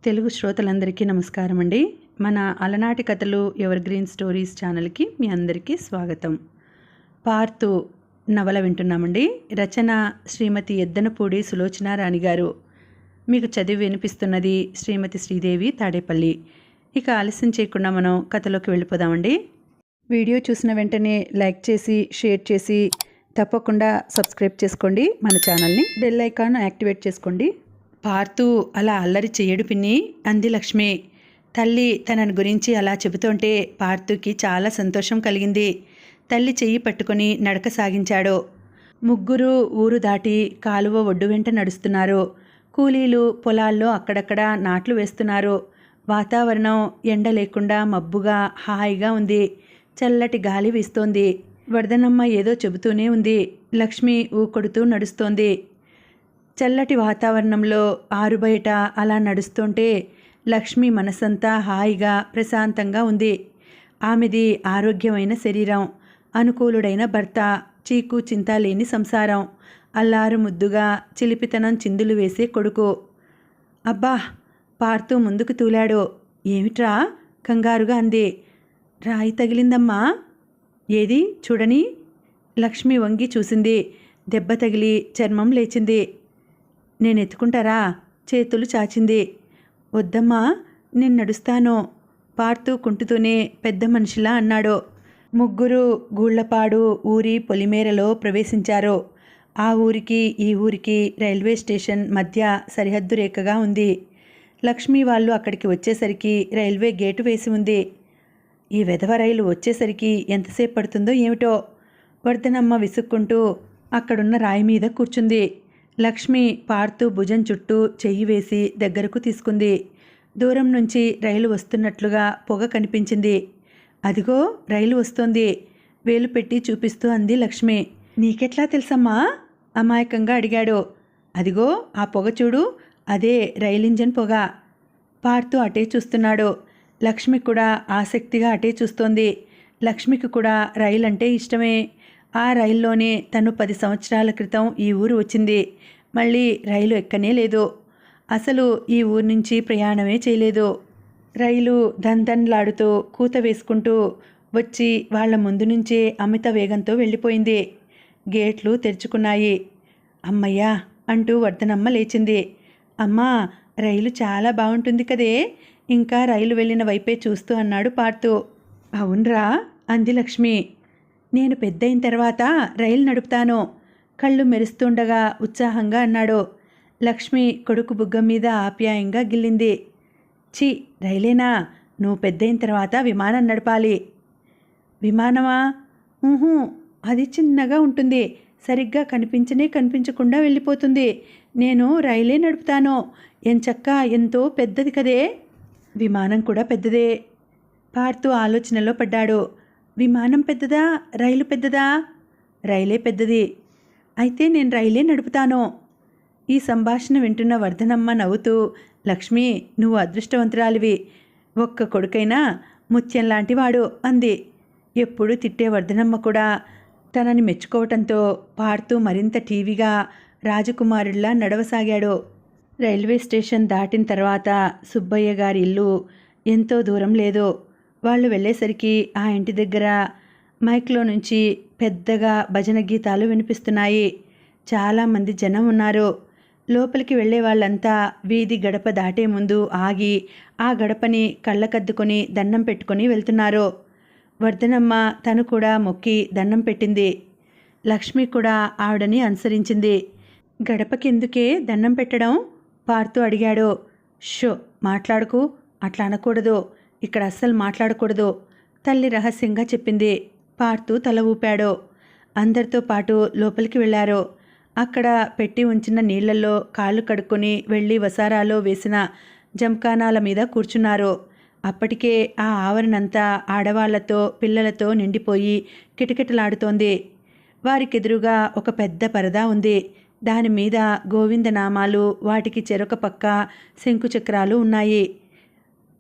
తెలుగు శ్రోతలందరికీ నమస్కారం అండి. మన అలనాటి కథలు ఎవర్ గ్రీన్ స్టోరీస్ ఛానల్కి మీ అందరికీ స్వాగతం. పార్తు నవల వింటున్నామండి. రచన శ్రీమతి ఎద్దనపూడి సులోచనారాణి గారు. మీకు చదివి వినిపిస్తున్నది శ్రీమతి శ్రీదేవి తాడేపల్లి. ఇక ఆలస్యం చేయకుండా మనం కథలోకి వెళ్ళిపోదామండి. వీడియో చూసిన వెంటనే లైక్ చేసి షేర్ చేసి తప్పకుండా సబ్స్క్రైబ్ చేసుకోండి. మన ఛానల్ని బెల్ ఐకాన్ యాక్టివేట్ చేసుకోండి. పార్తు అలా అల్లరి చెయ్యడు పిన్ని, అంది లక్ష్మి. తల్లి తనని గురించి అలా చెబుతుంటే పార్తుకి చాలా సంతోషం కలిగింది. తల్లి చెయ్యి పట్టుకొని నడక సాగించాడు. ముగ్గురు ఊరు దాటి కాలువ ఒడ్డు వెంట నడుస్తున్నారు. కూలీలు పొలాల్లో అక్కడక్కడ నాట్లు వేస్తున్నారు. వాతావరణం ఎండ లేకుండా మబ్బుగా హాయిగా ఉంది. చల్లటి గాలి వీస్తోంది. వర్ధనమ్మ ఏదో చెబుతూనే ఉంది. లక్ష్మి ఊకొడుతూ నడుస్తోంది. చల్లటి వాతావరణంలో ఆరుబయట అలా నడుస్తుంటే లక్ష్మి మనసంతా హాయిగా ప్రశాంతంగా ఉంది. ఆమెది ఆరోగ్యమైన శరీరం, అనుకూలుడైన భర్త, చీకు చింత లేని సంసారం, అల్లారు ముద్దుగా చిలిపితనం చిందులు వేసే కొడుకు. అబ్బా! పార్తూ ముందుకు తూలాడు. ఏమిట్రా కంగారుగా అంది. రాయి తగిలిందమ్మా. ఏది చూడని. లక్ష్మి వంగి చూసింది. దెబ్బ తగిలి చర్మం లేచింది. నేను ఎత్తుకుంటారా? చేతులు చాచింది. వద్దమ్మా, నేను నడుస్తాను. పార్తూ కుంటుతూనే పెద్ద మనిషిలా అన్నాడు. ముగ్గురు గూళ్లపాడు ఊరి పొలిమేరలో ప్రవేశించారు. ఆ ఊరికి ఈ ఊరికి రైల్వే స్టేషన్ మధ్య సరిహద్దు రేఖగా ఉంది. లక్ష్మి వాళ్ళు అక్కడికి వచ్చేసరికి రైల్వే గేటు వేసి ఉంది. ఈ వెధవ రైలు వచ్చేసరికి ఎంతసేపు పడుతుందో ఏమిటో. వర్ధనమ్మ విసుక్కుంటూ అక్కడున్న రాయి మీద కూర్చుంది. లక్ష్మి పార్తూ భుజం చుట్టూ చెయ్యి వేసి దగ్గరకు తీసుకుంది. దూరం నుంచి రైలు వస్తున్నట్లుగా పొగ కనిపించింది. అదిగో రైలు వస్తోంది, వేలు పెట్టి చూపిస్తూ అంది లక్ష్మి. నీకెట్లా తెలుసమ్మా? అమాయకంగా అడిగాడు. అదిగో ఆ పొగ చూడు, అదే రైలు ఇంజన్ పొగ. పార్తూ అటే చూస్తున్నాడు. లక్ష్మి కూడా ఆసక్తిగా అటే చూస్తోంది. లక్ష్మికి కూడా రైలు అంటే ఇష్టమే. ఆ రైల్లోనే తను 10 సంవత్సరాల క్రితం ఈ ఊరు వచ్చింది. మళ్ళీ రైలు ఎక్కనే లేదు. అసలు ఈ ఊరు నుంచి ప్రయాణమే చేయలేదు. రైలు దందన్లాడుతూ కూత వేసుకుంటూ వచ్చి వాళ్ల ముందు నుంచే అమిత వేగంతో వెళ్ళిపోయింది. గేట్లు తెరుచుకున్నాయి. అమ్మయ్యా అంటూ వర్ధనమ్మ లేచింది. అమ్మా, రైలు చాలా బాగుంటుంది కదే. ఇంకా రైలు వెళ్ళిన వైపే చూస్తూ అన్నాడు పార్తూ. అవునరా అంది లక్ష్మి. నేను పెద్దయిన తర్వాత రైలు నడుపుతాను, కళ్ళు మెరుస్తుండగా ఉత్సాహంగా అన్నాడు. లక్ష్మి కొడుకు బుగ్గ మీద ఆప్యాయంగా గిల్లింది. ఛీ, రైలేనా? నువ్వు పెద్దయిన తర్వాత విమానం నడపాలి. విమానమా? ఊహూ, అది చిన్నగా ఉంటుంది, సరిగ్గా కనిపించకుండా వెళ్ళిపోతుంది. నేను రైలే నడుపుతాను. ఎంచక్కా ఎంతో పెద్దది కదే. విమానం కూడా పెద్దదే. పార్తూ ఆలోచనలో పడ్డాడు. విమానం పెద్దదా, రైలు పెద్దదా? రైలే పెద్దది. అయితే నేను రైలే నడుపుతాను. ఈ సంభాషణ వింటున్న వర్ధనమ్మ నవ్వుతూ, లక్ష్మి, నువ్వు అదృష్టవంతురాలివి. ఒక్క కొడుకైనా ముత్యం లాంటివాడు అంది. ఎప్పుడు తిట్టే వర్ధనమ్మ కూడా తనని మెచ్చుకోవటంతో పార్తూ మరింత టీవీగా రాజకుమారుడిలా నడవసాగాడు. రైల్వే స్టేషన్ దాటిన తర్వాత సుబ్బయ్య గారి ఇల్లు ఎంతో దూరం లేదు. వాళ్ళు వెళ్ళేసరికి ఆ ఇంటి దగ్గర మైక్లో నుంచి పెద్దగా భజన గీతాలు వినిపిస్తున్నాయి. చాలామంది జనం ఉన్నారు. లోపలికి వెళ్ళే వాళ్ళంతా వీధి గడప దాటే ముందు ఆగి ఆ గడపని కళ్ళకద్దుకొని దండం పెట్టుకొని వెళ్తున్నారు. వర్ధనమ్మ తను కూడా మొక్కి దండం పెట్టింది. లక్ష్మి కూడా ఆవిడని అనుసరించింది. గడపకెందుకే దండం పెట్టడం? పార్తూ అడిగాడు. షో, మాట్లాడుకు, అట్లా అనకూడదు, ఇక్కడ అస్సలు మాట్లాడకూడదు, తల్లి రహస్యంగా చెప్పింది. పార్తూ తల ఊపాడు. అందరితో పాటు లోపలికి వెళ్ళారు. అక్కడ పెట్టి ఉంచిన నీళ్లలో కాళ్ళు కడుక్కొని వెళ్ళి వసారాలో వేసిన జంకానాల మీద కూర్చున్నారు. అప్పటికే ఆ ఆవరణంతా ఆడవాళ్లతో పిల్లలతో నిండిపోయి కిటకిటలాడుతోంది. వారికెదురుగా ఒక పెద్ద పరదా ఉంది. దానిమీద గోవిందనామాలు, వాటికి చెరొక పక్క శంకుచక్రాలు ఉన్నాయి.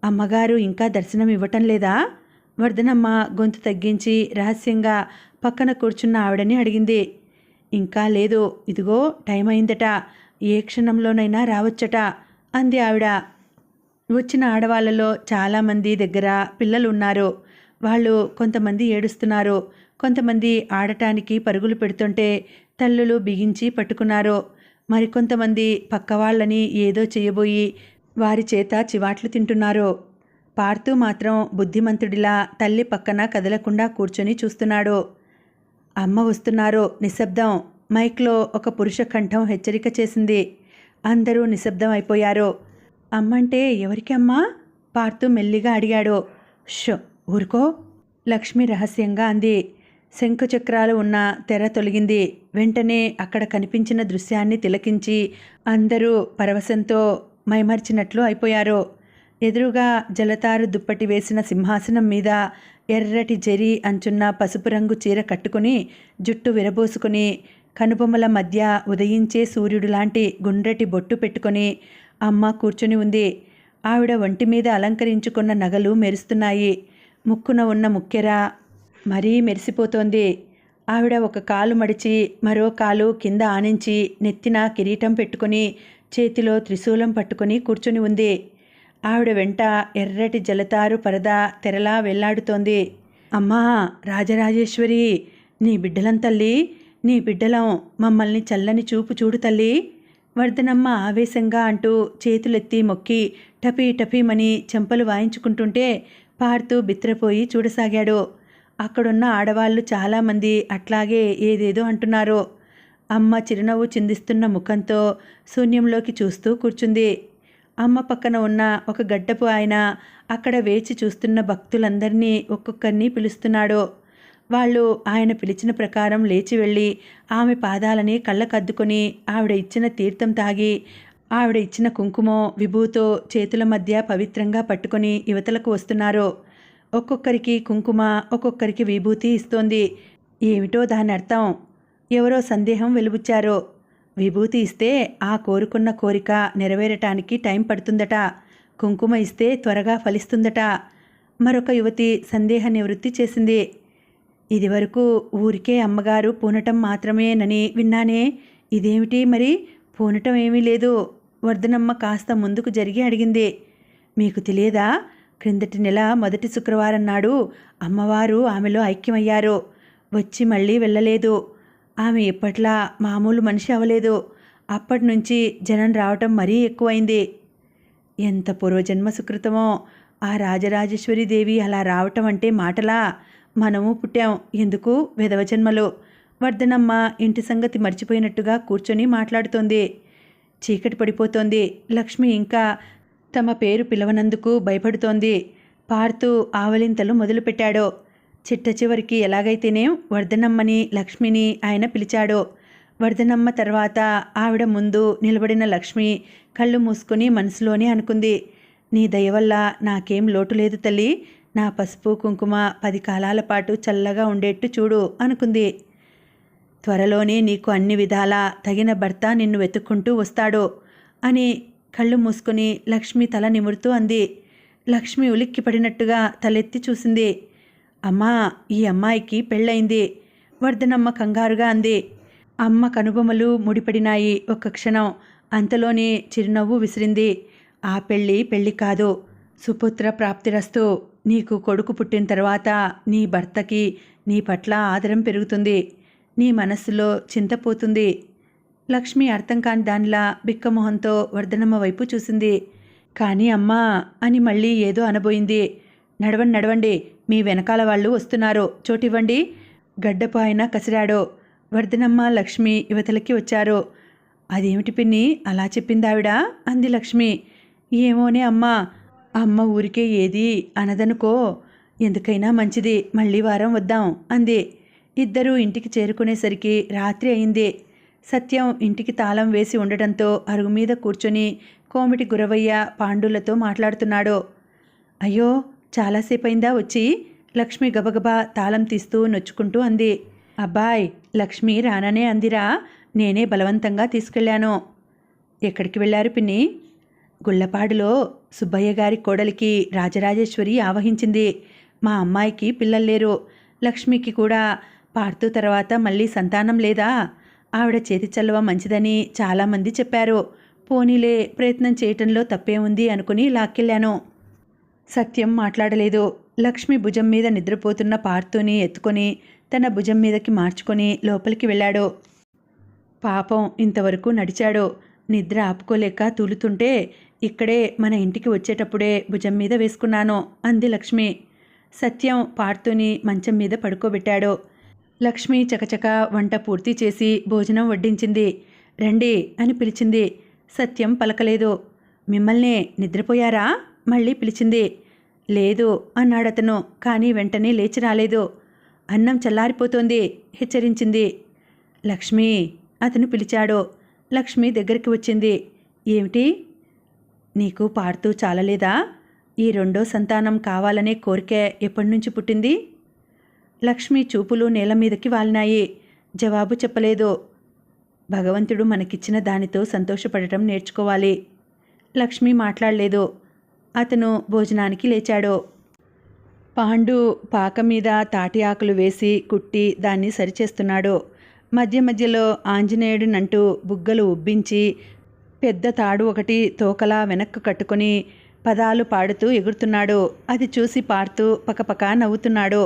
అమ్మగారు ఇంకా దర్శనం ఇవ్వటం లేదా? వర్ధనమ్మ గొంతు తగ్గించి రహస్యంగా పక్కన కూర్చున్న ఆవిడని అడిగింది. ఇంకా లేదు, ఇదిగో టైం అయిందట, ఏ క్షణంలోనైనా రావచ్చట అంది ఆవిడ. వచ్చిన ఆడవాళ్ళలో చాలామంది దగ్గర పిల్లలు ఉన్నారు. వాళ్ళు కొంతమంది ఏడుస్తున్నారు. కొంతమంది ఆడటానికి పరుగులు పెడుతుంటే తల్లులు బిగించి పట్టుకున్నారు. మరికొంతమంది పక్కవాళ్ళని ఏదో చేయబోయి వారి చేత చివాట్లు తింటున్నారు. పార్థు మాత్రం బుద్ధిమంతుడిలా తల్లి పక్కన కదలకుండా కూర్చొని చూస్తున్నాడు. అమ్మ వస్తున్నారు, నిశ్శబ్దం. మైక్లో ఒక పురుష కంఠం హెచ్చరిక చేసింది. అందరూ నిశ్శబ్దం అయిపోయారు. అమ్మంటే ఎవరికి అమ్మా? పార్థు మెల్లిగా అడిగాడు. షో, ఊరుకో, లక్ష్మి రహస్యంగా అంది. శంఖచక్రాలు ఉన్న తెర తొలగింది. వెంటనే అక్కడ కనిపించిన దృశ్యాన్ని తిలకించి అందరూ పరవశంతో మైమర్చినట్లు అయిపోయారు. ఎదురుగా జలతారు దుప్పటి వేసిన సింహాసనం మీద ఎర్రటి జరి అంచున్న పసుపు రంగు చీర కట్టుకుని, జుట్టు విరబోసుకుని, కనుబొమ్మల మధ్య ఉదయించే సూర్యుడు లాంటి గుండ్రటి బొట్టు పెట్టుకొని అమ్మ కూర్చుని ఉంది. ఆవిడ ఒంటి మీద అలంకరించుకున్న నగలు మెరుస్తున్నాయి. ముక్కున ఉన్న ముక్కెర మరీ మెరిసిపోతోంది. ఆవిడ ఒక కాలు మడిచి మరో కాలు కింద ఆనించి నెత్తిన కిరీటం పెట్టుకుని చేతిలో త్రిశూలం పట్టుకుని కూర్చుని ఉంది. ఆవిడ వెంట ఎర్రటి జలతారు పరద తెరలా వెళ్లాడుతోంది. అమ్మా రాజరాజేశ్వరి, నీ బిడ్డలం తల్లి, నీ బిడ్డలం, మమ్మల్ని చల్లని చూపు చూడు తల్లి. వర్ధనమ్మ ఆవేశంగా అంటూ చేతులెత్తి మొక్కి టపీ టపీమని చెంపలు వాయించుకుంటుంటే పార్థు బిత్రపోయి చూడసాగాడు. అక్కడున్న ఆడవాళ్లు చాలామంది అట్లాగే ఏదేదో అంటున్నారు. అమ్మ చిరునవ్వు చిందిస్తున్న ముఖంతో శూన్యంలోకి చూస్తూ కూర్చుంది. అమ్మ పక్కన ఉన్న ఒక గడ్డపు ఆయన అక్కడ వేచి చూస్తున్న భక్తులందరినీ ఒక్కొక్కరిని పిలుస్తున్నాడు. వాళ్ళు ఆయన పిలిచిన ప్రకారం లేచి వెళ్ళి ఆమె పాదాలని కళ్ళకద్దుకొని ఆవిడ ఇచ్చిన తీర్థం తాగి ఆవిడ ఇచ్చిన కుంకుమో విభూతో చేతుల మధ్య పవిత్రంగా పట్టుకొని యువతలకు వస్తున్నారు. ఒక్కొక్కరికి కుంకుమ, ఒక్కొక్కరికి విభూతి ఇస్తోంది. ఏమిటో దాని అర్థం? ఎవరో సందేహం వెలుబుచ్చారు. విభూతి ఇస్తే ఆ కోరుకున్న కోరిక నెరవేరటానికి టైం పడుతుందట, కుంకుమ ఇస్తే త్వరగా ఫలిస్తుందట. మరొక యువతి సందేహ నివృత్తి చేసింది. ఇదివరకు ఊరికే అమ్మగారు పూనటం మాత్రమేనని విన్నానే, ఇదేమిటి మరి? పూనటం ఏమీ లేదు. వర్ధనమ్మ కాస్త ముందుకు జరిగి అడిగింది. మీకు తెలియదా? క్రిందటి నెల మొదటి శుక్రవారం నాడు అమ్మవారు ఆమెలో ఐక్యమయ్యారు. వచ్చి మళ్ళీ వెళ్ళలేదు. ఆమె ఎప్పట్లా మామూలు మనిషి అవలేదు. అప్పటి నుంచి జనం రావటం మరీ ఎక్కువైంది. ఎంత పూర్వజన్మ సుకృతమో! ఆ రాజరాజేశ్వరి దేవి అలా రావటం అంటే మాటలా? మనము పుట్టాం ఎందుకు వెధవ జన్మలు. వర్ధనమ్మ ఇంటి సంగతి మర్చిపోయినట్టుగా కూర్చొని మాట్లాడుతోంది. చీకటి పడిపోతోంది. లక్ష్మి ఇంకా తమ పేరు పిలవనందుకు భయపడుతోంది. పార్థు ఆవలింతలు మొదలుపెట్టాడు. చిట్ట చివరికి ఎలాగైతేనేం వర్ధనమ్మని లక్ష్మిని ఆయన పిలిచాడు. వర్ధనమ్మ తర్వాత ఆవిడ ముందు నిలబడిన లక్ష్మి కళ్ళు మూసుకొని మనసులోనే అనుకుంది. నీ దయవల్ల నాకేం లోటు లేదు తల్లి. నా పసుపు కుంకుమ 10 కాలాల పాటు చల్లగా ఉండేట్టు చూడు అనుకుంది. త్వరలోనే నీకు అన్ని విధాలా తగిన భర్త నిన్ను వెతుక్కుంటూ వస్తాడు అని కళ్ళు మూసుకొని లక్ష్మి తల నిమురుతూ అంది. లక్ష్మి ఉలిక్కి పడినట్టుగా తలెత్తి చూసింది. అమ్మా, ఈ అమ్మాయికి పెళ్ళయింది. వర్ధనమ్మ కంగారుగా అంది. అమ్మ కనుబొమ్మలు ముడిపడినాయి. ఒక్క క్షణం. అంతలోనే చిరునవ్వు విసిరింది. ఆ పెళ్ళి కాదు. సుపుత్ర ప్రాప్తిరస్తు. నీకు కొడుకు పుట్టిన తర్వాత నీ భర్తకి నీ పట్ల ఆదరం పెరుగుతుంది. నీ మనస్సులో చింతపోతుంది. లక్ష్మి అర్థం కాని దానిలా బిక్కమొహంతో వర్ధనమ్మ వైపు చూసింది. కానీ అమ్మా అని మళ్ళీ ఏదో అనబోయింది. నడవండి, మీ వెనకాల వాళ్ళు వస్తున్నారు, చోటివ్వండి. గడ్డపు ఆయన కసిరాడు. వర్ధనమ్మ లక్ష్మి యువతలకి వచ్చారు. అదేమిటి పిన్ని అలా చెప్పిందావిడ అంది లక్ష్మి. ఏమోనే అమ్మా, అమ్మ ఊరికే ఏది అనదనుకో. ఎందుకైనా మంచిది, మళ్ళీ వారం వద్దాం అంది. ఇద్దరూ ఇంటికి చేరుకునేసరికి రాత్రి అయింది. సత్యం ఇంటికి తాళం వేసి ఉండటంతో అరుగు మీద కూర్చొని కోమిటి గురవయ్య పాండులతో మాట్లాడుతున్నాడు. అయ్యో, చాలాసేపైందా వచ్చి? లక్ష్మి గబగబా తాళం తీస్తూ నొచ్చుకుంటూ అంది. అబ్బాయ్, లక్ష్మి రాననే అందిరా, నేనే బలవంతంగా తీసుకెళ్లాను. ఎక్కడికి వెళ్ళారు పిన్ని? గుళ్ళపాడులో సుబ్బయ్య గారి కోడలికి రాజరాజేశ్వరి ఆవహించింది. మా అమ్మాయికి పిల్లల్లేరు. లక్ష్మికి కూడా పార్థు తర్వాత మళ్ళీ సంతానం లేదా? ఆవిడ చేతి చల్లవ మంచిదని చాలామంది చెప్పారు. పోనీలే, ప్రయత్నం చేయటంలో తప్పే ఉంది అనుకుని లాక్కెళ్ళాను. సత్యం మాట్లాడలేదు. లక్ష్మి భుజం మీద నిద్రపోతున్న పార్థుని ఎత్తుకొని తన భుజం మీదకి మార్చుకొని లోపలికి వెళ్ళాడు. పాపం ఇంతవరకు నడిచాడు. నిద్ర ఆపుకోలేక తూలుతుంటే ఇక్కడే మన ఇంటికి వచ్చేటప్పుడే భుజం మీద వేసుకున్నాను అంది లక్ష్మి. సత్యం పార్థుని మంచం మీద పడుకోబెట్టాడు. లక్ష్మి చకచక వంట పూర్తి చేసి భోజనం వడ్డించింది. రండి అని పిలిచింది. సత్యం పలకలేదు. మిమ్మల్నే, నిద్రపోయారా? మళ్ళీ పిలిచింది. లేదు అన్నాడతను. కానీ వెంటనే లేచి రాలేదు. అన్నం చల్లారిపోతోంది హెచ్చరించింది. లక్ష్మి అతను పిలిచాడు. లక్ష్మి దగ్గరికి వచ్చింది. ఏమిటి? నీకు పార్థు చాలలేదా? ఈ రెండో సంతానం కావాలనే కోరిక ఎప్పటినుంచి పుట్టింది? లక్ష్మి చూపులు నేల మీదకి వాలినాయి. జవాబు చెప్పలేదు. భగవంతుడు మనకిచ్చిన దానితో సంతోషపడటం నేర్చుకోవాలి. లక్ష్మి మాట్లాడలేదు. అతను భోజనానికి లేచాడు. పాండు పాక మీద తాటి ఆకులు వేసి కుట్టి దాన్ని సరిచేస్తున్నాడు. మధ్య మధ్యలో ఆంజనేయుడినంటూ బుగ్గలు ఉబ్బించి పెద్ద తాడు ఒకటి తోకలా వెనక్కు కట్టుకొని పదాలు పాడుతూ ఎగురుతున్నాడు. అది చూసి పార్థు పకపక నవ్వుతున్నాడు.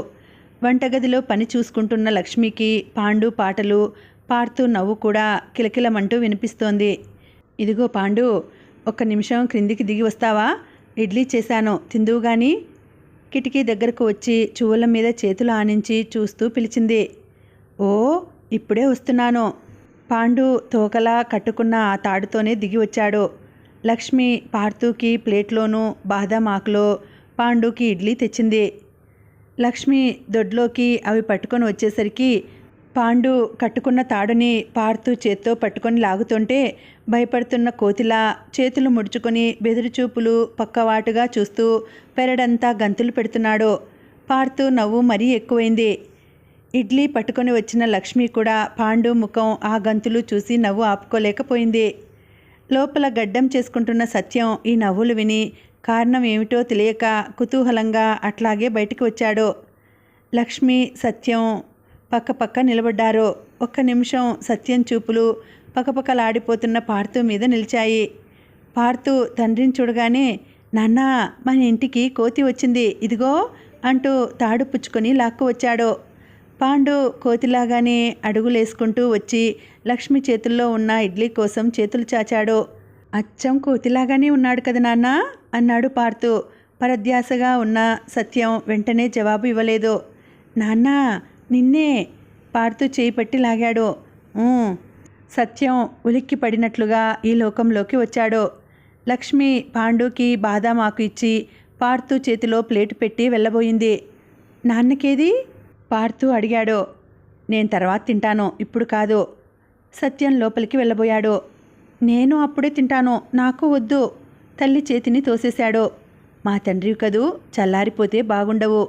వంటగదిలో పని చూసుకుంటున్న లక్ష్మికి పాండు పాటలు, పార్థు నవ్వు కూడా కిలకిలమంటూ వినిపిస్తోంది. ఇదిగో పాండు, ఒక్క నిమిషం క్రిందికి దిగి వస్తావా? ఇడ్లీ చేశాను, తిందువు గాని. కిటికీ దగ్గరకు వచ్చి చువ్వల మీద చేతులు ఆనించి చూస్తూ పిలిచింది. ఓ, ఇప్పుడే వస్తున్నాను. పాండు తోకలా కట్టుకున్న ఆ తాడుతోనే దిగి వచ్చాడు. లక్ష్మి పార్థుకి ప్లేట్లోనూ బాదాం ఆకులో పాండుకి ఇడ్లీ తెచ్చింది. లక్ష్మి దొడ్లోకి అవి పట్టుకొని వచ్చేసరికి పాండు కట్టుకున్న తాడుని పార్థు చేత్తో పట్టుకొని లాగుతుంటే భయపడుతున్న కోతిలా చేతులు ముడుచుకొని బెదిరిచూపులు పక్కవాటుగా చూస్తూ పెరడంతా గంతులు పెడుతున్నాడు. పార్థు నవ్వు మరీ ఎక్కువైంది. ఇడ్లీ పట్టుకొని వచ్చిన లక్ష్మి కూడా పాండు ముఖం ఆ గంతులు చూసి నవ్వు ఆపుకోలేకపోయింది. లోపల గడ్డం చేసుకుంటున్న సత్యం ఈ నవ్వులు విని కారణం ఏమిటో తెలియక కుతూహలంగా అట్లాగే బయటికి వచ్చాడు. లక్ష్మి సత్యం పక్కపక్క నిలబడ్డారు. ఒక్క నిమిషం సత్యం చూపులు పకపకలాడిపోతున్న పార్థు మీద నిలిచాయి. పార్థు తండ్రిని చూడగానే, నాన్నా, మన ఇంటికి కోతి వచ్చింది ఇదిగో అంటూ తాడు పుచ్చుకొని లాక్కు వచ్చాడు. పాండు కోతిలాగానే అడుగులేసుకుంటూ వచ్చి లక్ష్మి చేతుల్లో ఉన్న ఇడ్లీ కోసం చేతులు చాచాడు. అచ్చం కోతిలాగానే ఉన్నాడు కదా నాన్న అన్నాడు పార్థు. పరధ్యాసగా ఉన్న సత్యం వెంటనే జవాబు ఇవ్వలేదు. నాన్నా, నిన్నే పార్థు చేయి పట్టి లాగాడు. సత్యం ఉలిక్కి పడినట్లుగా ఈ లోకంలోకి వచ్చాడు. లక్ష్మి పాండుకి బాదాం ఆకు ఇచ్చి పార్థు చేతిలో ప్లేటు పెట్టి వెళ్ళబోయింది. నాన్నకేది? పార్థు అడిగాడు. నేను తర్వాత తింటాను, ఇప్పుడు కాదు. సత్యం లోపలికి వెళ్ళబోయాడు. నేను అప్పుడే తింటాను, నాకు వద్దు. తల్లి చేతిని తోసేశాడు. మా తండ్రి కదూ, చల్లారిపోతే బాగుండవు.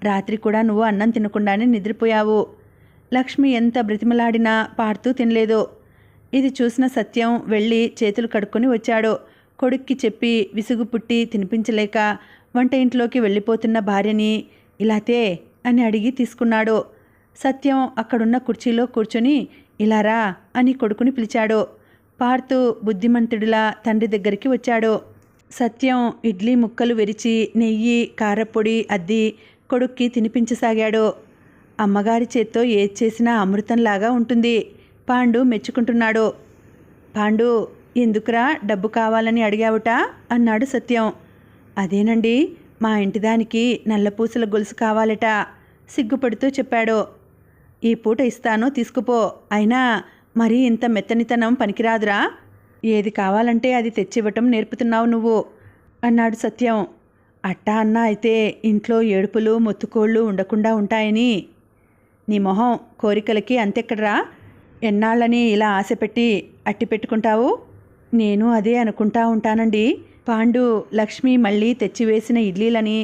రాత్రి కూడా నువ్వు అన్నం తినకుండానే నిద్రపోయావు. లక్ష్మి ఎంత బ్రతిమలాడినా పార్థు తినలేదు. ఇది చూసిన సత్యం వెళ్ళి చేతులు కడుక్కొని వచ్చాడు. కొడుక్కి చెప్పి విసుగు పుట్టి తినిపించలేక వంట ఇంట్లోకి వెళ్ళిపోతున్న భార్యని ఇలాతే అని అడిగి తీసుకున్నాడు. సత్యం అక్కడున్న కుర్చీలో కూర్చొని ఇలారా అని కొడుకుని పిలిచాడు. పార్థు బుద్ధిమంతుడిలా తండ్రి దగ్గరికి వచ్చాడు. సత్యం ఇడ్లీ ముక్కలు విరిచి నెయ్యి కారపొడి అద్ది కొడుక్కి తినిపించసాగాడు. అమ్మగారి చేత్తో ఏది చేసినా అమృతంలాగా ఉంటుంది. పాండు మెచ్చుకుంటున్నాడు. పాండు, ఎందుకురా డబ్బు కావాలని అడిగావుట అన్నాడు సత్యం. అదేనండి, మా ఇంటిదానికి నల్లపూసల గొలుసు కావాలట సిగ్గుపడుతూ చెప్పాడు. ఈ పూట ఇస్తాను, తీసుకుపో. అయినా మరీ ఇంత మెత్తనితనం పనికిరాదురా. ఏది కావాలంటే అది తెచ్చివ్వటం నేర్పుతున్నావు నువ్వు అన్నాడు సత్యం. అట్టా అన్నా అయితే ఇంట్లో ఏడుపులు మొత్తుకోళ్ళు ఉండకుండా ఉంటాయని. నీ మొహం, కోరికలకి అంతెక్కడరా? ఎన్నాళ్ళని ఇలా ఆశపెట్టి అట్టి పెట్టుకుంటావు? నేను అదే అనుకుంటా ఉంటానండి. పాండు లక్ష్మి మళ్ళీ తెచ్చివేసిన ఇడ్లీలని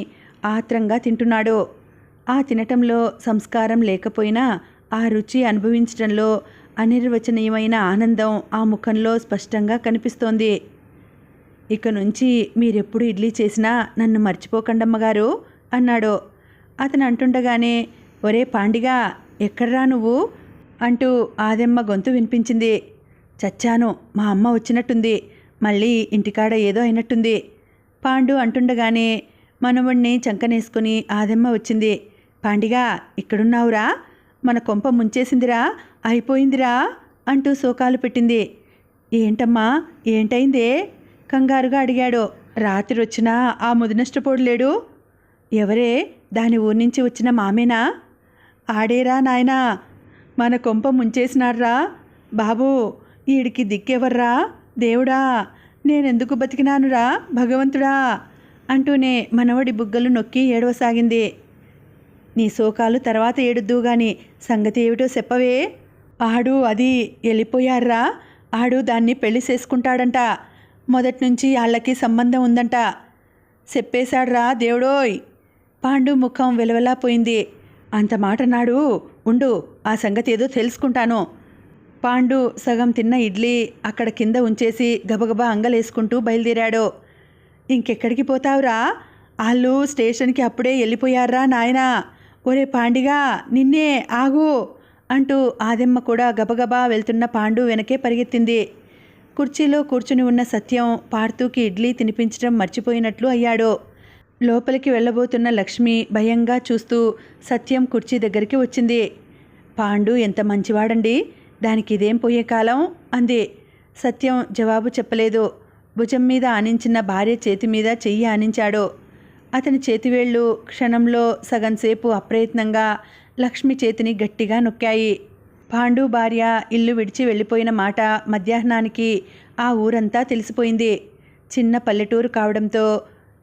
ఆత్రంగా తింటున్నాడు. ఆ తినటంలో సంస్కారం లేకపోయినా ఆ రుచి అనుభవించడంలో అనిర్వచనీయమైన ఆనందం ఆ ముఖంలో స్పష్టంగా కనిపిస్తోంది. ఇక నుంచి మీరెప్పుడు ఇడ్లీ చేసినా నన్ను మర్చిపోకండమ్మగారు అన్నాడు. అతను అంటుండగానే, ఒరే పాండిగా, ఎక్కడ్రా నువ్వు అంటూ ఆదెమ్మ గొంతు వినిపించింది. చచ్చాను, మా అమ్మ వచ్చినట్టుంది. మళ్ళీ ఇంటికాడ ఏదో అయినట్టుంది. పాండు అంటుండగానే మనవణ్ణి చంకనేసుకుని ఆదెమ్మ వచ్చింది. పాండిగా ఇక్కడున్నావురా, మన కొంప ముంచేసిందిరా, అయిపోయిందిరా అంటూ శోకాలు పెట్టింది. ఏంటమ్మా, ఏంటైందే కంగారుగా అడిగాడు. రాత్రి వచ్చినా ఆ ముదినష్టపోడు లేడు. ఎవరే, దాని ఊరి నుంచి వచ్చిన మామేనా? ఆడేరా నాయనా, మన కొంప ముంచేసినాడ్రా బాబూ, ఈడికి దిక్కెవర్రా దేవుడా, నేనెందుకు బతికినానురా భగవంతుడా అంటూనే మనవడి బుగ్గలు నొక్కి ఏడవసాగింది. నీ శోకాలు తర్వాత ఏడుద్దు గాని సంగతి ఏమిటో చెప్పవే. ఆడు అది వెళ్ళిపోయారా, ఆడు దాన్ని పెళ్లి చేసుకుంటాడంట, మొదట్నుంచి వాళ్ళకి సంబంధం ఉందంట చెప్పేశాడ్రా దేవుడోయ్. పాండు ముఖం వెలవెలా పోయింది. అంత మాట నాడు, ఉండు, ఆ సంగతి ఏదో తెలుసుకుంటాను. పాండు సగం తిన్న ఇడ్లీ అక్కడ కింద ఉంచేసి గబగబా అంగలేసుకుంటూ బయలుదేరాడు. ఇంకెక్కడికి పోతావురా, వాళ్ళు స్టేషన్కి అప్పుడే వెళ్ళిపోయారా నాయనా. ఒరే పాండిగా, నిన్నే ఆగు అంటూ ఆదెమ్మ కూడా గబగబా వెళ్తున్న పాండు వెనకే పరిగెత్తింది. కుర్చీలో కూర్చుని ఉన్న సత్యం పార్థుకి ఇడ్లీ తినిపించడం మర్చిపోయినట్లు అయ్యాడు. లోపలికి వెళ్ళబోతున్న లక్ష్మి భయంగా చూస్తూ సత్యం కుర్చీ దగ్గరికి వచ్చింది. పాండు ఎంత మంచివాడండి, దానికి ఇదేం పోయే కాలం అంది. సత్యం జవాబు చెప్పలేదు. భుజం మీద ఆనించిన భార్య చేతి మీద చెయ్యి ఆనించాడు. అతని చేతివేళ్లు క్షణంలో సగంసేపు అప్రయత్నంగా లక్ష్మి చేతిని గట్టిగా నొక్కాయి. పాండు భార్య ఇల్లు విడిచి వెళ్ళిపోయిన మాట మధ్యాహ్నానికి ఆ ఊరంతా తెలిసిపోయింది. చిన్న పల్లెటూరు కావడంతో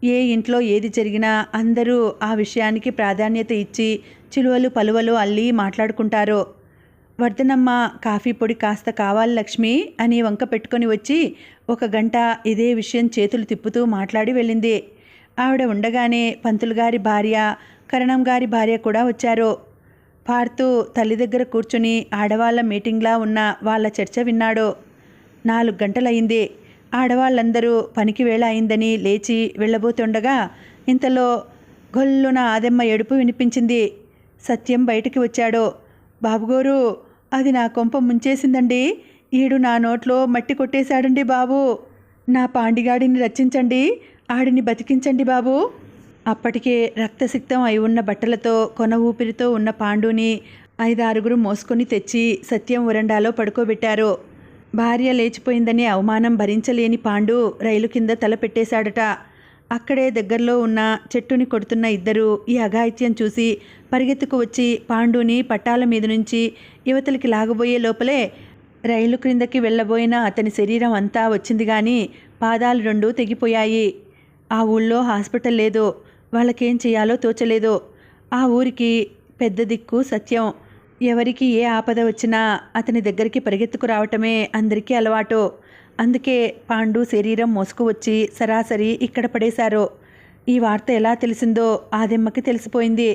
ఏ ఇంట్లో ఏది జరిగినా అందరూ ఆ విషయానికి ప్రాధాన్యత ఇచ్చి చిలువలు పలువలు అల్లి మాట్లాడుకుంటారు. వర్ధనమ్మ కాఫీ పొడి కాస్త కావాలి లక్ష్మి అని వంక పెట్టుకొని వచ్చి 1 గంట ఇదే విషయం చేతులు తిప్పుతూ మాట్లాడి వెళ్ళింది. ఆవిడ ఉండగానే పంతులుగారి భార్య, కరణంగారి భార్య కూడా వచ్చారు. పార్థు తల్లి దగ్గర కూర్చుని ఆడవాళ్ల మీటింగ్లా ఉన్న వాళ్ళ చర్చ విన్నాడు. 4 గంటలయింది. ఆడవాళ్ళందరూ పనికి వేళ అయిందని లేచి వెళ్ళబోతుండగా ఇంతలో గొల్లున ఆదెమ్మ ఏడుపు వినిపించింది. సత్యం బయటికి వచ్చాడు. బాబుగోరు, అది నా కొంప ముంచేసిందండి, ఈడు నా నోట్లో మట్టి కొట్టేశాడండి బాబు, నా పాండిగాడిని రక్షించండి, ఆడిని బతికించండి బాబు. అప్పటికే రక్తసిక్తం అయి ఉన్న బట్టలతో కొన ఊపిరితో ఉన్న పాండుని 5-6 మోసుకొని తెచ్చి సత్యం వరండాలో పడుకోబెట్టారు. భార్య లేచిపోయిందని అవమానం భరించలేని పాండు రైలు కింద తల పెట్టేశాడట. అక్కడే దగ్గరలో ఉన్న చెట్టుని కొడుతున్న ఇద్దరు ఈ అఘాయిత్యం చూసి పరిగెత్తుకు వచ్చి పాండుని పట్టాల మీద నుంచి యువతలకి లాగబోయే లోపలే రైలు క్రిందకి వెళ్ళబోయిన అతని శరీరం అంతా వచ్చింది కానీ పాదాలు 2 తెగిపోయాయి. ఆ ఊళ్ళో హాస్పిటల్ లేదు. వాళ్ళకేం చేయాలో తోచలేదు. ఆ ఊరికి పెద్ద దిక్కు సత్యం. ఎవరికి ఏ ఆపద వచ్చినా అతని దగ్గరికి పరిగెత్తుకు రావటమే అందరికీ అలవాటు. అందుకే పాండు శరీరం మోసుకు వచ్చి సరాసరి ఇక్కడ పడేశారు. ఈ వార్త ఎలా తెలిసిందో ఆదెమ్మకి తెలిసిపోయింది.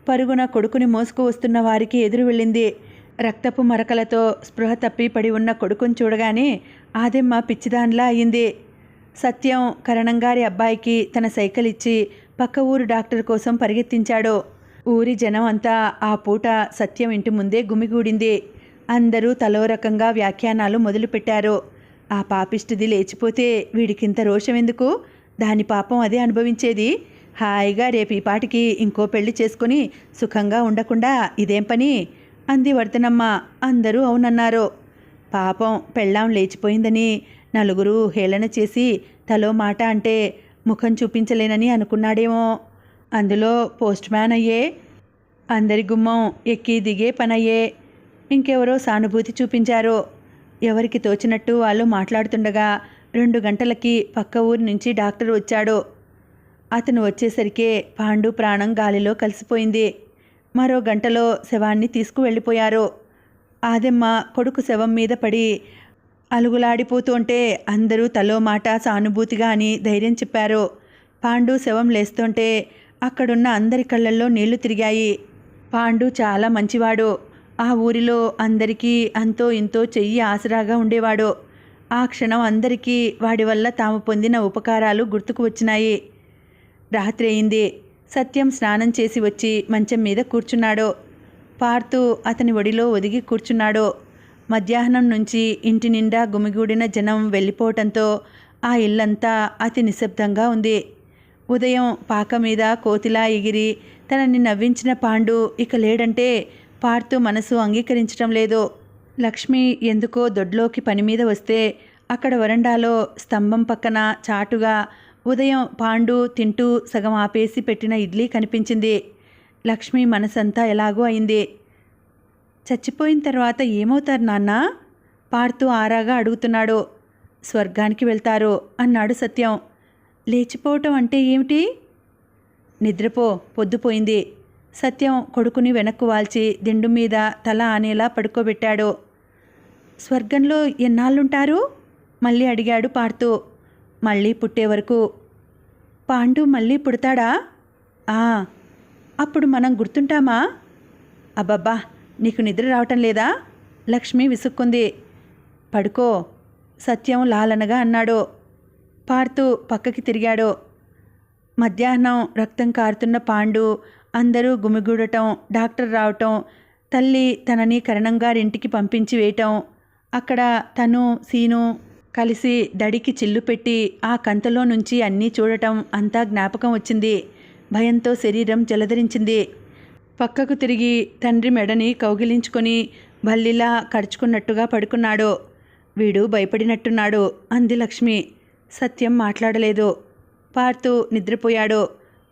పరుగున కొడుకుని మోసుకు వస్తున్న వారికి ఎదురు వెళ్ళింది. రక్తపు మరకలతో స్పృహ తప్పి పడి ఉన్న కొడుకుని చూడగానే ఆదెమ్మ పిచ్చిదాన్లా అయింది. సత్యం కరణంగారి అబ్బాయికి తన సైకిల్ ఇచ్చి పక్క ఊరు డాక్టర్ కోసం పరిగెత్తించాడు. ఊరి జనం అంతా ఆ పూట సత్యం ఇంటి ముందే గుమిగూడింది. అందరూ తలో రకంగా వ్యాఖ్యానాలు మొదలుపెట్టారు. ఆ పాపిష్టిది లేచిపోతే వీడికింత రోషం ఎందుకు, దాని పాపం అదే అనుభవించేది, హాయిగా రేపు ఈ పాటికి ఇంకో పెళ్లి చేసుకుని సుఖంగా ఉండకుండా ఇదేం పని అంది వర్ధనమ్మ. అందరూ అవునన్నారు. పాపం పెళ్ళాం లేచిపోయిందని నలుగురు హేళన చేసి తలో మాట అంటే ముఖం చూపించలేనని అనుకున్నాడేమో. అందులో పోస్ట్ మ్యాన్ అయ్యే, అందరి గుమ్మం ఎక్కి దిగే పనయ్యే. ఇంకెవరో సానుభూతి చూపించారు. ఎవరికి తోచినట్టు వాళ్ళు మాట్లాడుతుండగా 2 గంటలకి పక్క ఊరి నుంచి డాక్టర్ వచ్చాడు. అతను వచ్చేసరికే పాండు ప్రాణం గాలిలో కలిసిపోయింది. మరో గంటలో శవాన్ని తీసుకువెళ్ళిపోయారు. ఆదెమ్మ కొడుకు శవం మీద పడి అలుగులాడిపోతుంటే అందరూ తలో మాట సానుభూతిగా అని ధైర్యం చెప్పారు. పాండు శవం లేస్తుంటే అక్కడున్న అందరి కళ్ళల్లో నీళ్లు తిరిగాయి. పాండు చాలా మంచివాడు. ఆ ఊరిలో అందరికీ అంతో ఇంతో చెయ్యి ఆసరాగా ఉండేవాడు. ఆ క్షణం అందరికీ వాడి వల్ల తాము పొందిన ఉపకారాలు గుర్తుకు వచ్చినాయి. రాత్రి అయింది. సత్యం స్నానం చేసి వచ్చి మంచం మీద కూర్చున్నాడు. పార్థు అతని ఒడిలో ఒదిగి కూర్చున్నాడు. మధ్యాహ్నం నుంచి ఇంటి నిండా గుమిగూడిన జనం వెళ్ళిపోవటంతో ఆ ఇల్లంతా అతి నిశ్శబ్దంగా ఉంది. ఉదయం పాక మీద కోతిలా ఎగిరి తనని నవ్వించిన పాండు ఇక లేడంటే పార్థు మనసు అంగీకరించటం లేదు. లక్ష్మి ఎందుకో దొడ్లోకి పని మీద వస్తే అక్కడ వరండాలో స్తంభం పక్కన చాటుగా ఉదయం పాండు తింటూ సగం ఆపేసి పెట్టిన ఇడ్లీ కనిపించింది. లక్ష్మి మనసంతా ఎలాగో అయింది. చచ్చిపోయిన తర్వాత ఏమవుతారు నాన్న? పార్థు ఆరాగా అడుగుతున్నాడు. స్వర్గానికి వెళ్తారు అన్నాడు సత్యం. లేచిపోవటం అంటే ఏమిటి? నిద్రపో, పొద్దుపోయింది. సత్యం కొడుకుని వెనక్కు వాల్చి దిండు మీద తల ఆనేలా పడుకోబెట్టాడు. స్వర్గంలో ఎన్నాళ్ళుంటారు? మళ్ళీ అడిగాడు పార్థు. మళ్ళీ పుట్టే వరకు. పాండు మళ్ళీ పుడతాడా? అప్పుడు మనం గుర్తుంటామా? అబ్బబ్బా, నీకు నిద్ర రావటం లేదా? లక్ష్మి విసుక్కుంది. పడుకో, సత్యం లాలనగా అన్నాడు. పార్థు పక్కకి తిరిగాడు. మధ్యాహ్నం రక్తం కారుతున్న పాండు, అందరూ గుమిగూడటం, డాక్టర్ రావటం, తల్లి తనని కరణంగారింటికి పంపించి వేయటం, అక్కడ తను సీను కలిసి దడికి చిల్లు పెట్టి ఆ కంతలో నుంచి అన్నీ చూడటం అంతా జ్ఞాపకం వచ్చింది. భయంతో శరీరం జలధరించింది. పక్కకు తిరిగి తండ్రి మెడని కౌగిలించుకొని బల్లిలా కరుచుకున్నట్టుగా పడుకున్నాడు. వీడు భయపడినట్టున్నాడు అంది లక్ష్మి. సత్యం మాట్లాడలేదు. పార్థు నిద్రపోయాడు.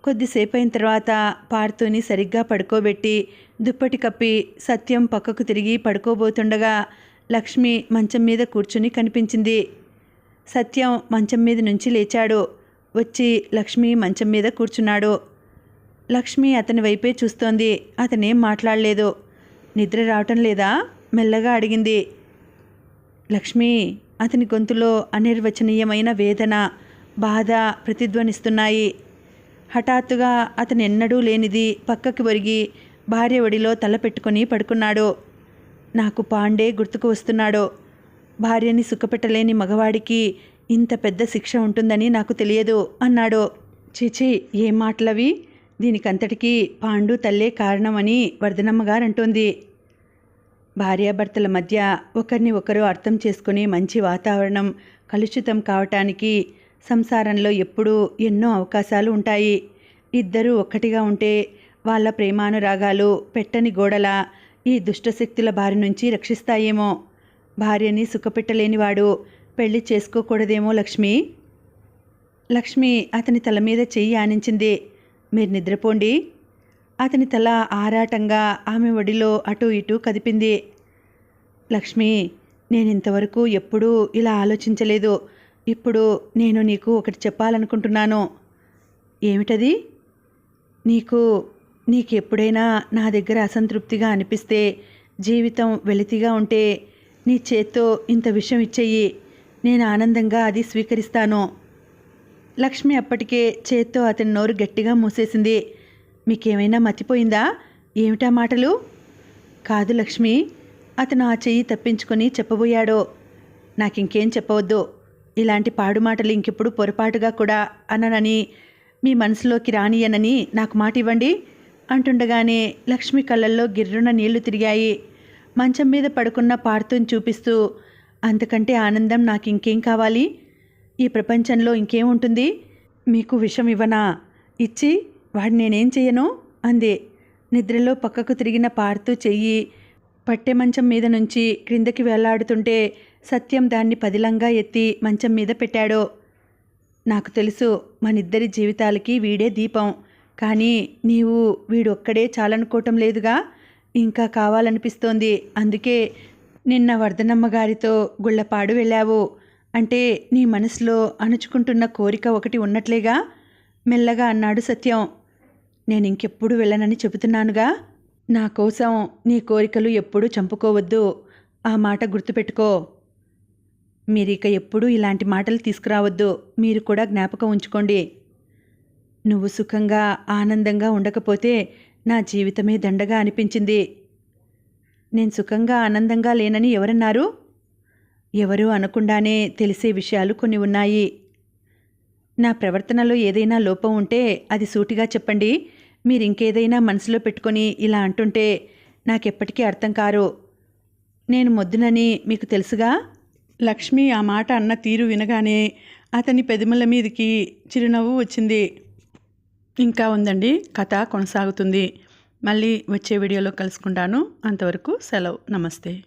కొద్దిసేపు అయిన తర్వాత పార్థుని సరిగ్గా పడుకోబెట్టి దుప్పటి కప్పి సత్యం పక్కకు తిరిగి పడుకోబోతుండగా లక్ష్మి మంచం మీద కూర్చుని కనిపించింది. సత్యం మంచం మీద నుంచి లేచాడు. వచ్చి లక్ష్మి మంచం మీద కూర్చున్నాడు. లక్ష్మి అతని వైపే చూస్తోంది. అతనేం మాట్లాడలేదు. నిద్ర రావటం లేదా? మెల్లగా అడిగింది. లక్ష్మి, అతని గొంతులో అనిర్వచనీయమైన వేదన, బాధ ప్రతిధ్వనిస్తున్నాయి. హఠాత్తుగా అతను ఎన్నడూ లేనిది పక్కకి ఒరిగి భార్య ఒడిలో తల పెట్టుకొని పడుకున్నాడు. నాకు పాండే గుర్తుకు వస్తున్నాడు. భార్యని సుఖపెట్టలేని మగవాడికి ఇంత పెద్ద శిక్ష ఉంటుందని నాకు తెలియదు అన్నాడు. చీచి, ఏం మాటలవి? దీనికంతటికీ పాండు తల్లే కారణమని వర్ధనమ్మగారంటోంది. భార్యాభర్తల మధ్య ఒకరిని ఒకరు అర్థం చేసుకుని మంచి వాతావరణం కలుషితం కావటానికి సంసారంలో ఎప్పుడూ ఎన్నో అవకాశాలు ఉంటాయి. ఇద్దరూ ఒక్కటిగా ఉంటే వాళ్ళ ప్రేమానురాగాలు పెట్టని గోడల ఈ దుష్టశక్తుల బారి నుంచి రక్షిస్తాయేమో. భార్యని సుఖపెట్టలేనివాడు పెళ్లి చేసుకోకూడదేమో లక్ష్మి. లక్ష్మి అతని తల మీద చెయ్యి ఆనించింది. మీరు నిద్రపోండి. అతని తల ఆరాటంగా ఆమె ఒడిలో అటూ ఇటూ కదిపింది. లక్ష్మి, నేనింతవరకు ఎప్పుడూ ఇలా ఆలోచించలేదు. ఇప్పుడు నేను నీకు ఒకటి చెప్పాలనుకుంటున్నాను. ఏమిటది? నీకెప్పుడైనా నా దగ్గర అసంతృప్తిగా అనిపిస్తే, జీవితం వెలితిగా ఉంటే నీ చేత్తో ఇంత విషయం ఇచ్చేయి. నేను ఆనందంగా అది స్వీకరిస్తాను. లక్ష్మి అప్పటికే చేత్తో అతని నోరు గట్టిగా మూసేసింది. మీకేమైనా మతిపోయిందా? ఏమిటా మాటలు? కాదు లక్ష్మి, అతను ఆ చెయ్యి తప్పించుకొని చెప్పబోయాడు. నాకింకేం చెప్పవద్దు. ఇలాంటి పాడు మాటలు ఇంకెప్పుడు పొరపాటుగా కూడా అననని, మీ మనసులోకి రానియనని నాకు మాట ఇవ్వండి అంటుండగానే లక్ష్మి కళ్ళల్లో గిర్రున నీళ్లు తిరిగాయి. మంచం మీద పడుకున్న పార్థుని చూపిస్తూ, అంతకంటే ఆనందం నాకు ఇంకేం కావాలి? ఈ ప్రపంచంలో ఇంకేముంటుంది? మీకు విషం ఇవ్వనా? ఇచ్చి వాడు నేనేం చెయ్యను అంది. నిద్రలో పక్కకు తిరిగిన పార్థు చెయ్యి పట్టె మంచం మీద నుంచి క్రిందకి వేలాడుతుంటే సత్యం దాన్ని పదిలంగా ఎత్తి మంచం మీద పెట్టాడు. నాకు తెలుసు, మనిద్దరి జీవితాలకి వీడే దీపం. కానీ నీవు వీడొక్కడే చాలనుకోవటం లేదుగా, ఇంకా కావాలనిపిస్తోంది. అందుకే నిన్న వర్ధనమ్మ గారితో గుళ్ళపాడు వెళ్ళావు. అంటే నీ మనసులో అణుచుకుంటున్న కోరిక ఒకటి ఉన్నట్లేగా మెల్లగా అన్నాడు సత్యం. నేనింకెప్పుడు వెళ్ళనని చెబుతున్నానుగా. నా కోసం నీ కోరికలు ఎప్పుడూ చంపుకోవద్దు. ఆ మాట గుర్తుపెట్టుకో. మీరిక ఎప్పుడూ ఇలాంటి మాటలు తీసుకురావద్దు. మీరు కూడా జ్ఞాపకం ఉంచుకోండి. నువ్వు సుఖంగా ఆనందంగా ఉండకపోతే నా జీవితమే దండగా అనిపించింది. నేను సుఖంగా ఆనందంగా లేనని ఎవరన్నారు? ఎవరూ అనకుండానే తెలిసే విషయాలు కొన్ని ఉన్నాయి. నా ప్రవర్తనలో ఏదైనా లోపం ఉంటే అది సూటిగా చెప్పండి. మీరింకేదైనా మనసులో పెట్టుకొని ఇలా అంటుంటే నాకెప్పటికీ అర్థం కారు. నేను మొద్దునని మీకు తెలుసుగా. లక్ష్మి ఆ మాట అన్న తీరు వినగానే అతని పెదముల మీదకి చిరునవ్వు వచ్చింది. ఇంకా ఉందండి, కథ కొనసాగుతుంది. మళ్ళీ వచ్చే వీడియోలో కలుసుకుంటాను. అంతవరకు సెలవు. నమస్తే.